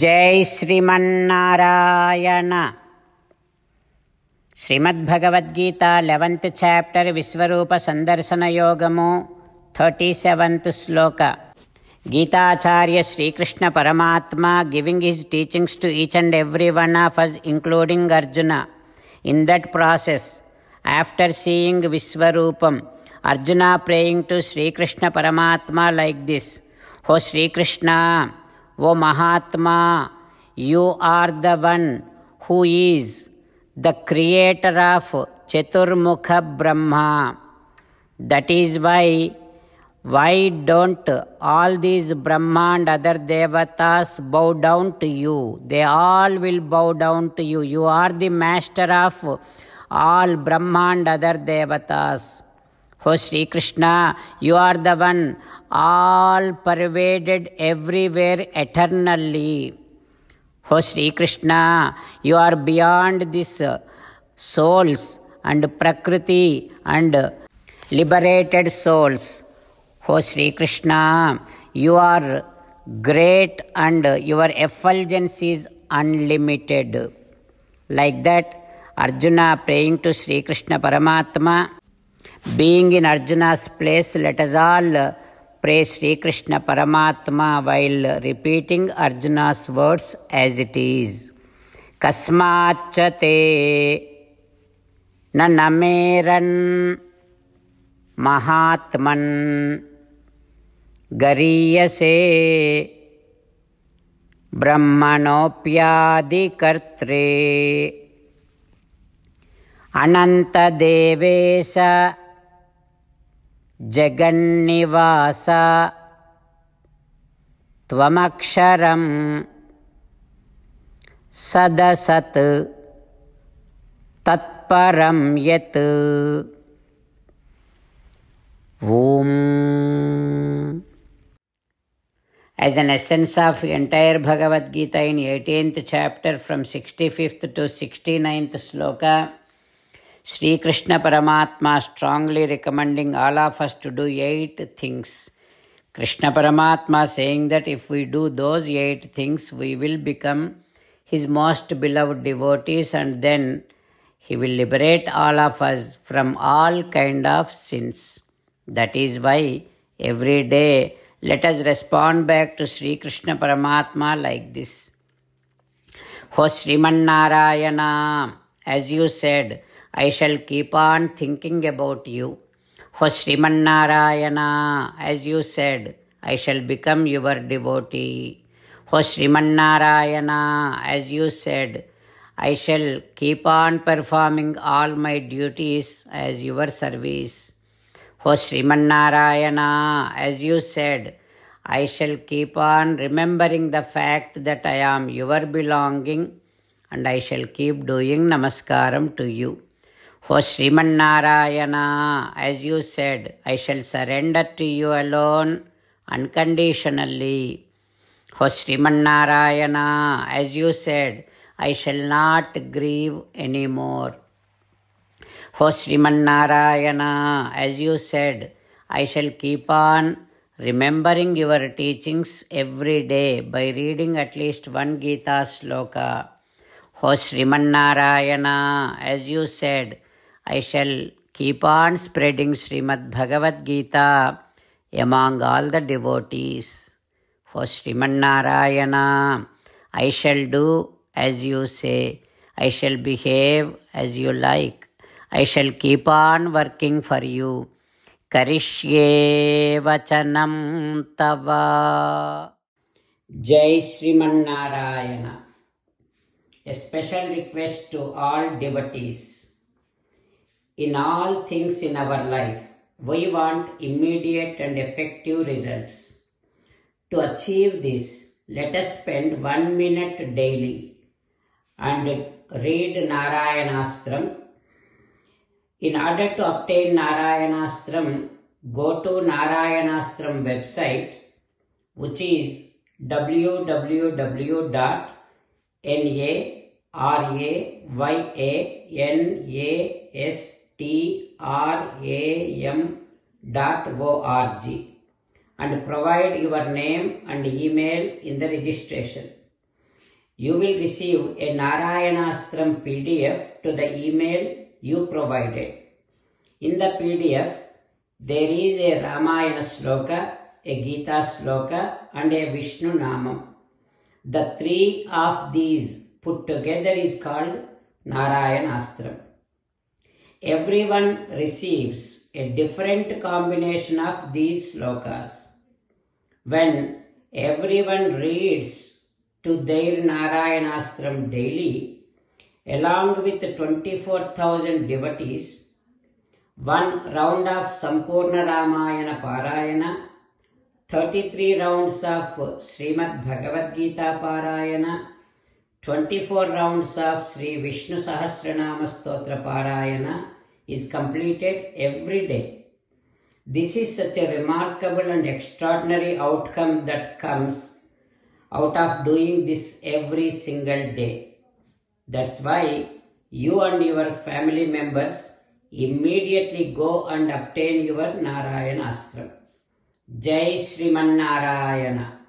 జై Srimannarayana. Srimad Bhagavad Gita 11th chapter విశ్వరూప సందర్శన యోగము 37th Shloka. Gitacharya Srikrishna Paramatma giving his teachings to each and every one of us including Arjuna. In that process, after seeing Vishwaroopam, Arjuna praying to Srikrishna Paramatma like this: oh Srikrishna, O Mahatma, you are the one who is the creator of Chaturmukha Brahma. That is why don't all these Brahma and other Devatas bow down to you? They all will bow down to you. You are the master of all Brahma and other Devatas. O Sri Krishna, you are the one all pervaded everywhere eternally. O Sri Krishna, you are beyond this souls and Prakriti and liberated souls. O Sri Krishna, you are great and your effulgence is unlimited. Like that, Arjuna praying to Sri Krishna Paramatma. Being in Arjuna's place, let us all pray Sri Krishna Paramatma while repeating Arjuna's words as it is. Kasmachate na nameran mahatman gariyase brahmanopyadi kartre ananta devesa జగన్నివాస త్వమక్షరం సదసత్ తత్పరం యత్. ఓం. As an essence of entire Bhagavad Gita in 18th chapter from 65th to 69th sloka, Sri Krishna Paramatma strongly recommending all of us to do 8 things. Krishna Paramatma saying that if we do those 8 things, we will become his most beloved devotees, and then he will liberate all of us from all kind of sins. That is why every day let us respond back to Sri Krishna Paramatma like this: O Srimannarayana, as you said, I shall keep on thinking about you. O Srimannarayana, as you said, I shall become your devotee. O Srimannarayana, as you said, I shall keep on performing all my duties as your service. O Srimannarayana, as you said, I shall keep on remembering the fact that I am your belonging, and I shall keep doing namaskaram to you. O Srimannarayana, as you said, I shall surrender to you alone unconditionally. O Srimannarayana, as you said, I shall not grieve anymore. O Srimannarayana, as you said, I shall keep on remembering your teachings every day by reading at least one Gita sloka. O Srimannarayana, as you said, I shall keep on spreading Srimad Bhagavad Gita among all the devotees. O Srimannarayana, I shall do as you say. I shall behave as you like. I shall keep on working for you. Karishye vachanam tava. Jai Srimannarayana. A special request to all devotees. In all things in our life, we want immediate and effective results. To achieve this, let us spend 1 minute daily and read Narayanastram. In order to obtain Narayanastram, go to Narayanastram website, which is www.narayanaastram.org, and provide your name and email in the registration. you will receive a Narayanastram PDF to the email you provided. In the PDF, there is a Ramayana Sloka, a Gita Sloka and a Vishnu Namam. The three of these put together is called Narayanastram. Everyone receives a different combination of these slokas. When everyone reads to their Narayanastram daily, along with 24,000 devotees, one round of Sampurna Ramayana Parayana, 33 rounds of Srimad Bhagavad Gita Parayana, 24 rounds of Sri Vishnu Sahasranama Stotra Parayana is completed every day. This is such a remarkable and extraordinary outcome that comes out of doing this every single day. That's why you and your family members immediately go and obtain your Narayanastram. Jai Sriman Narayana.